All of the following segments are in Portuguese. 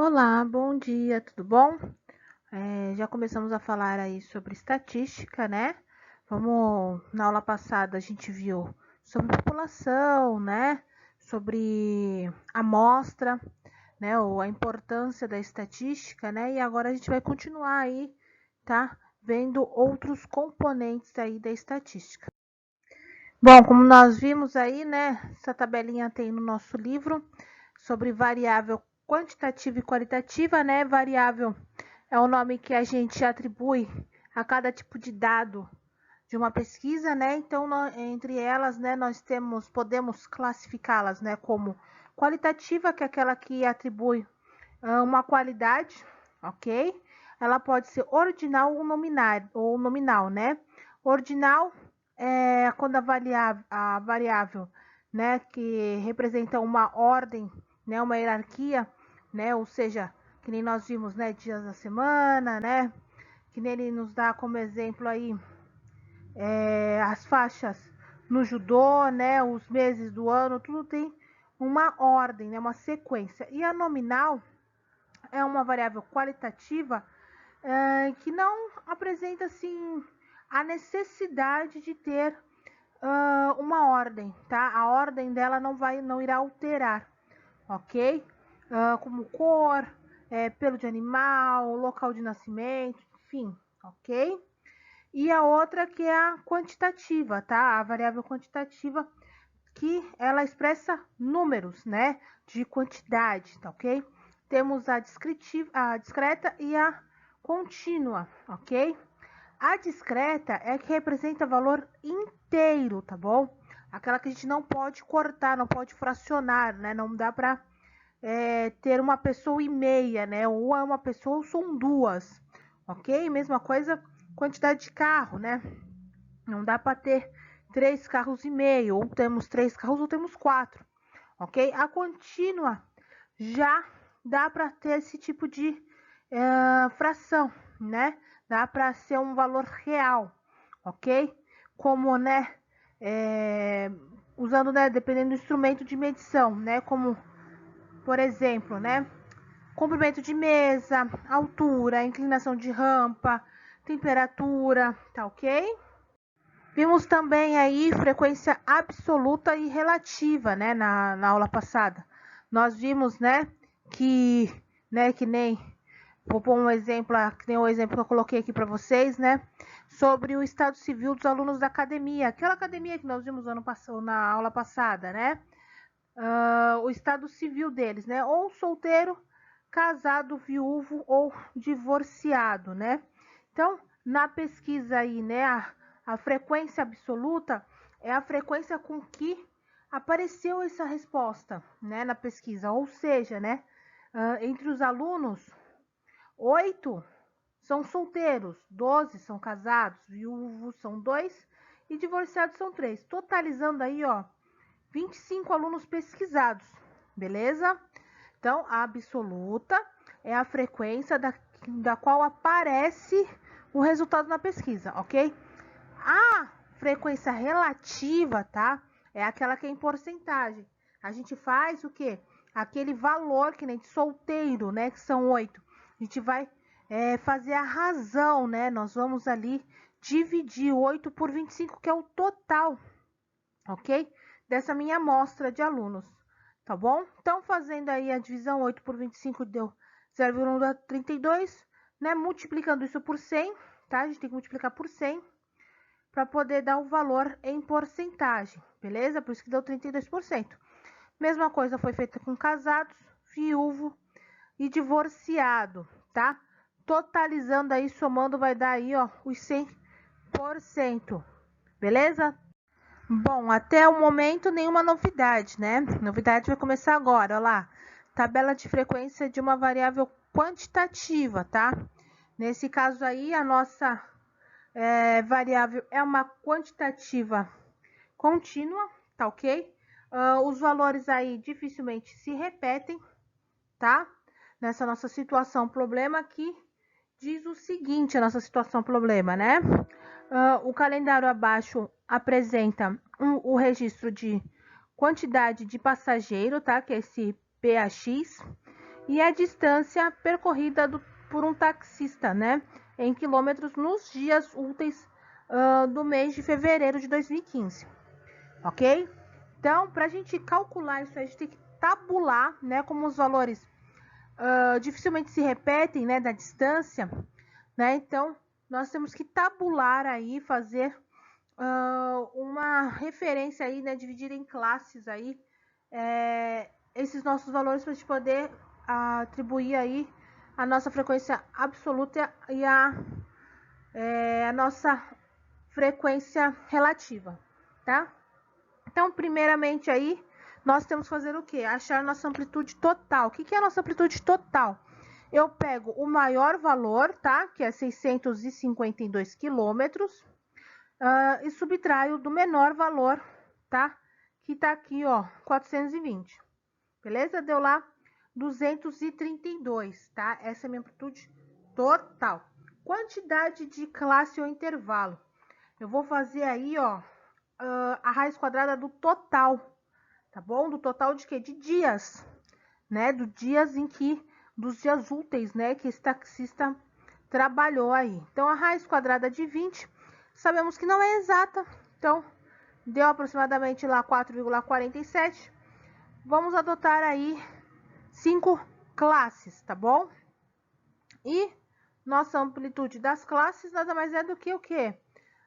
Olá, bom dia, tudo bom? Já começamos a falar aí sobre estatística, né? Na aula passada a gente viu sobre população, né? Sobre amostra, né? Ou a importância da estatística, né? E agora a gente vai continuar aí, tá? Vendo outros componentes aí da estatística. Bom, como nós vimos aí, né? Essa tabelinha tem no nosso livro sobre variável quantitativa e qualitativa, né? Variável é o nome que a gente atribui a cada tipo de dado de uma pesquisa, né? Então, entre elas, né, podemos classificá-las, né, como qualitativa, que é aquela que atribui uma qualidade, ok? Ela pode ser ordinal ou nominal, né? Ordinal é quando a variável, né, que representa uma ordem, né, uma hierarquia, né, ou seja, que nem nós vimos, né, dias da semana, né, que nem ele nos dá como exemplo aí as faixas no judô, né, os meses do ano, tudo tem uma ordem, né, uma sequência. E a nominal é uma variável qualitativa que não apresenta assim a necessidade de ter uma ordem, tá? A ordem dela não irá alterar, ok? Como cor, pelo de animal, local de nascimento, enfim, ok? E a outra que é a quantitativa, tá? A variável quantitativa que ela expressa números, né? De quantidade, tá ok? Temos a discreta e a contínua, ok? A discreta é que representa valor inteiro, tá bom? Aquela que a gente não pode cortar, não pode fracionar, né? Não dá para ter uma pessoa e meia, né? Ou é uma pessoa ou são duas, ok? Mesma coisa, quantidade de carro, né? Não dá para ter 3,5 carros, ou temos 3 carros ou temos 4, ok? A contínua já dá para ter esse tipo de fração, né? Dá para ser um valor real, ok? Como, né? Usando, né? Dependendo do instrumento de medição, né? Como, por exemplo, né? Comprimento de mesa, altura, inclinação de rampa, temperatura, tá ok? Vimos também aí frequência absoluta e relativa, né, na aula passada. Nós vimos, que nem, vou pôr um exemplo, que nem o exemplo que eu coloquei aqui para vocês, né, sobre o estado civil dos alunos da academia, aquela academia que nós vimos na aula passada, né, o estado civil deles, né, ou solteiro, casado, viúvo ou divorciado, né. Então, na pesquisa aí, né, a frequência absoluta é a frequência com que apareceu essa resposta, né, na pesquisa. Ou seja, né, entre os alunos, 8 são solteiros, 12 são casados, viúvos são 2 e divorciados são 3. Totalizando aí, ó, 25 alunos pesquisados, beleza? Então, a absoluta é a frequência da qual aparece o resultado na pesquisa, ok? A frequência relativa, tá? É aquela que é em porcentagem. A gente faz o quê? Aquele valor que nem de solteiro, né? Que são 8. A gente vai fazer a razão, né? Nós vamos ali dividir 8 por 25, que é o total, ok? Dessa minha amostra de alunos, tá bom? Então, fazendo aí a divisão, 8 por 25 deu 0,32, né? Multiplicando isso por 100, tá? A gente tem que multiplicar por 100 para poder dar o valor em porcentagem, beleza? Por isso que deu 32%. Mesma coisa foi feita com casados, viúvo e divorciado, tá? Totalizando aí, somando, vai dar aí, ó, os 100%, beleza? Bom, até o momento nenhuma novidade, né? Novidade vai começar agora, ó lá. Tabela de frequência de uma variável quantitativa, tá? Nesse caso aí, a nossa variável é uma quantitativa contínua, tá ok? Os valores aí dificilmente se repetem, tá? Nessa nossa situação problema aqui, diz o seguinte, a nossa situação problema, né? O calendário abaixo apresenta o registro de quantidade de passageiro, tá? Que é esse PAX. e a distância percorrida por um taxista, né, em quilômetros nos dias úteis do mês de fevereiro de 2015, ok? Então, para a gente calcular isso, a gente tem que tabular, né, como os valores dificilmente se repetem, né, da distância, né? Então, nós temos que tabular aí, fazer uma referência aí, né, dividir em classes aí esses nossos valores para a gente poder atribuir aí a nossa frequência absoluta e a nossa frequência relativa, tá? Então, primeiramente aí, nós temos que fazer o quê? Achar nossa amplitude total. O que é a nossa amplitude total? Eu pego o maior valor, tá? Que é 652 quilômetros, e subtraio do menor valor, tá? Que tá aqui, ó, 420. Beleza? Deu lá 232, tá? Essa é a minha amplitude total. Quantidade de classe ou intervalo. Eu vou fazer aí, ó, a raiz quadrada do total, tá bom? Do total de quê? De dias, né? Dos dias úteis, né? Que esse taxista trabalhou aí. Então, a raiz quadrada de 20, sabemos que não é exata, então, deu aproximadamente lá 4,47. Vamos adotar aí 5 classes, tá bom? E nossa amplitude das classes nada mais é do que o quê?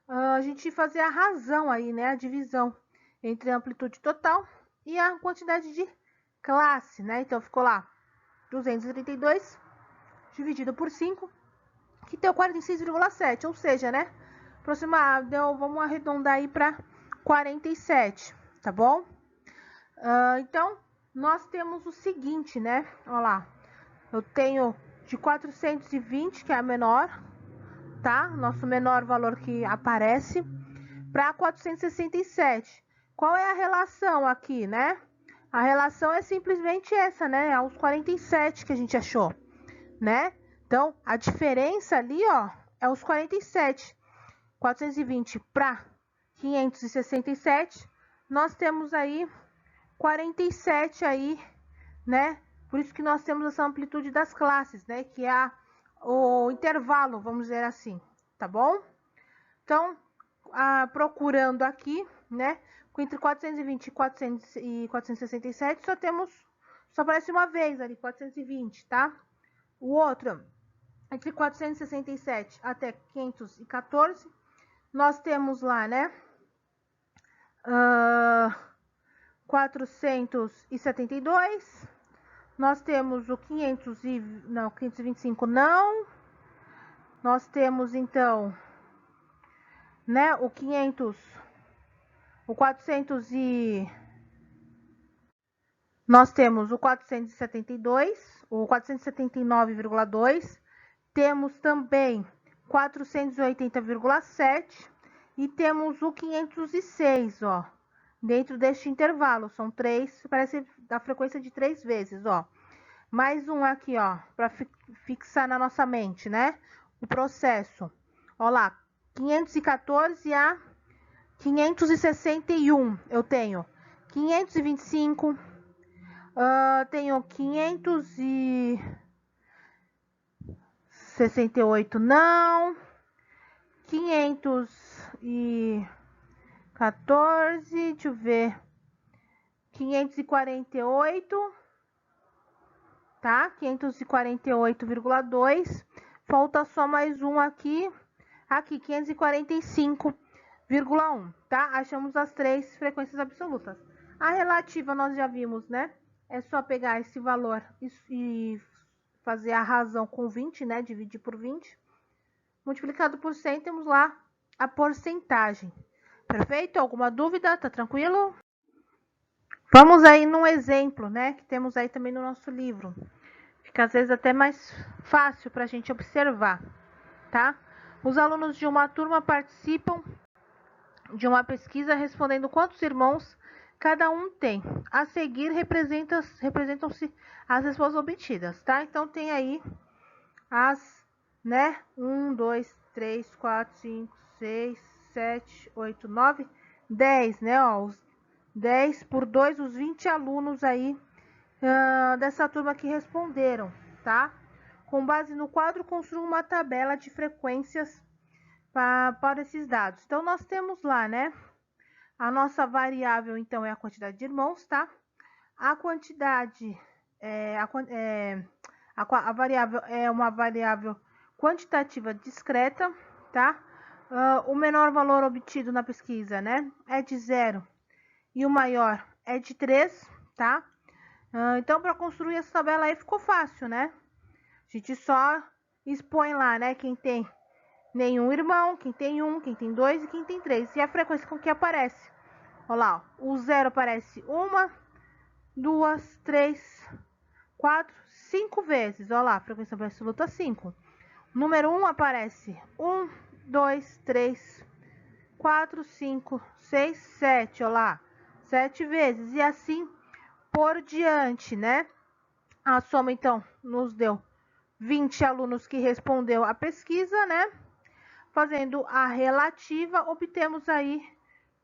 A gente fazer a razão aí, né? A divisão entre a amplitude total e a quantidade de classe, né? Então, ficou lá 232 dividido por 5, que deu 46,7, ou seja, né? Vamos arredondar aí para 47, tá bom? Então, nós temos o seguinte, né? Olha lá, eu tenho de 420, que é a menor, tá? Nosso menor valor que aparece, para 467. Qual é a relação aqui, né? A relação é simplesmente essa, né? É os 47 que a gente achou, né? Então, a diferença ali, ó, é os 47. 420 para 567, nós temos aí 47 aí, né? Por isso que nós temos essa amplitude das classes, né? Que é o intervalo, vamos dizer assim, tá bom? Então, procurando aqui, né? Entre 420 e 467, só aparece uma vez ali, 420, tá? O outro, entre 467 até 514, nós temos lá, né? 472. Nós temos o 525 não. Nós temos, então, né, o 400 e... Nós temos o 472, o 479,2. Temos também 480,7 e temos o 506, ó, dentro deste intervalo. São 3, parece da frequência de 3 vezes, ó. Mais um aqui, ó, para fixar na nossa mente, né? O processo. Ó lá, 514 a 561. Eu tenho 525, tenho 568 não, 514, deixa eu ver, 548, tá? 548,2. Falta só mais um aqui, 545,1, tá? Achamos as 3 frequências absolutas. A relativa nós já vimos, né? É só pegar esse valor e fazer a razão com 20, né? Dividir por 20. Multiplicado por 100, temos lá a porcentagem. Perfeito? Alguma dúvida? Tá tranquilo? Vamos aí num exemplo, né? Que temos aí também no nosso livro. Fica às vezes até mais fácil para a gente observar, tá? Os alunos de uma turma participam de uma pesquisa respondendo quantos irmãos cada um tem. A seguir representam-se as respostas obtidas, tá? Então tem aí as, né? 1, 2, 3, 4, 5, 6, 7, 8, 9, 10, né? Ó, os 10 por 2, os 20 alunos aí dessa turma que responderam, tá? Com base no quadro, construa uma tabela de frequências para esses dados. Então, nós temos lá, né? A nossa variável, então, é a quantidade de irmãos, tá? A quantidade, a variável é uma variável quantitativa discreta, tá? O menor valor obtido na pesquisa, né, é de 0 e o maior é de 3, tá? Então, para construir essa tabela aí ficou fácil, né? A gente só expõe lá, né, quem tem nenhum irmão, quem tem um, quem tem dois e quem tem três. E a frequência com que aparece. Olha lá, ó, o 0 aparece 1, 2, 3, 4, 5 vezes. Olha lá, a frequência absoluta 5. Número 1 aparece 1, 2, 3, 4, 5, 6, 7. Olha lá, 7 vezes. E assim por diante, né? A soma, então, nos deu 20 alunos que respondeu a pesquisa, né? Fazendo a relativa, obtemos aí,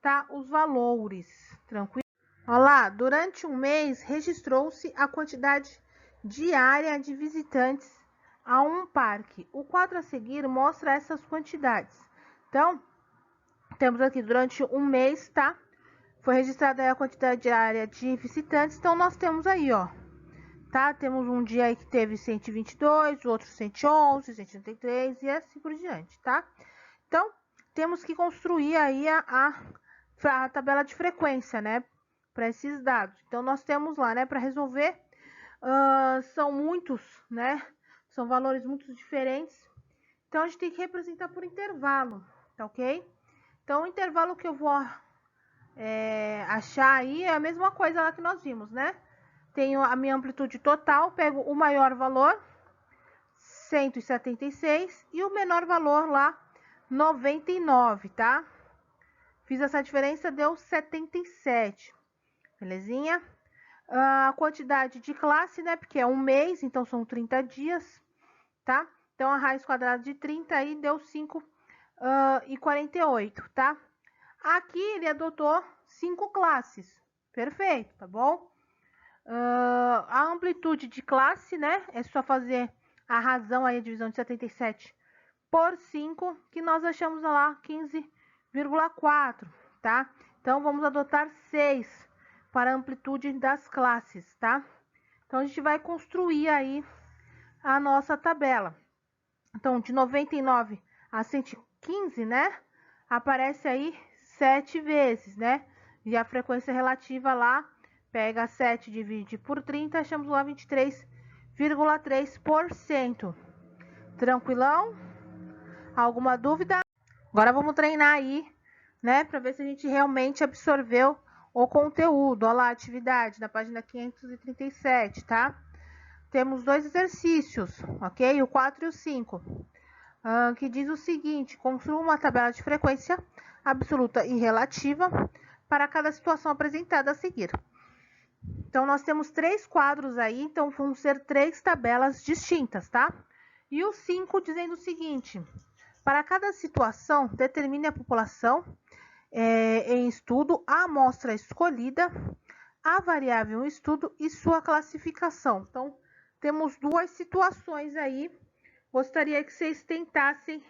tá, os valores. Tranquilo? Olha lá, durante um mês registrou-se a quantidade diária de visitantes a um parque. O quadro a seguir mostra essas quantidades. Então, temos aqui durante um mês, tá? Foi registrada a quantidade diária de visitantes. Então, nós temos aí, ó, tá? Temos um dia aí que teve 122, o outro 111, 133 e assim por diante, tá? Então, temos que construir aí a tabela de frequência, né? Para esses dados. Então, nós temos lá, né? Para resolver, são muitos, né? São valores muito diferentes. Então, a gente tem que representar por intervalo, tá ok? Então, o intervalo que eu vou achar aí é a mesma coisa lá que nós vimos, né? Tenho a minha amplitude total, pego o maior valor, 176, e o menor valor lá, 99, tá? Fiz essa diferença, deu 77, belezinha? A quantidade de classe, né? Porque é um mês, então são 30 dias, tá? Então, a raiz quadrada de 30 aí deu 5,48, tá? Aqui ele adotou 5 classes, perfeito, tá bom? A amplitude de classe, né? É só fazer a razão aí, a divisão de 77 por 5, que nós achamos lá 15,4, tá? Então, vamos adotar 6 para a amplitude das classes, tá? Então, a gente vai construir aí a nossa tabela. Então, de 99 a 115, né? Aparece aí 7 vezes, né? E a frequência relativa lá, pega 7, divide por 30, achamos lá 23,3%. Tranquilão? Alguma dúvida? Agora vamos treinar aí, né? Para ver se a gente realmente absorveu o conteúdo. Olha lá a atividade na página 537, tá? Temos 2 exercícios, ok? O 4 e o 5. Que diz o seguinte: construa uma tabela de frequência absoluta e relativa para cada situação apresentada a seguir. Então, nós temos 3 quadros aí, então vão ser 3 tabelas distintas, tá? E o 5 dizendo o seguinte: para cada situação, determine a população em estudo, a amostra escolhida, a variável em estudo e sua classificação. Então, temos 2 situações aí. Gostaria que vocês tentassem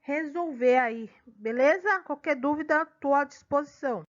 resolver aí, beleza? Qualquer dúvida, estou à disposição.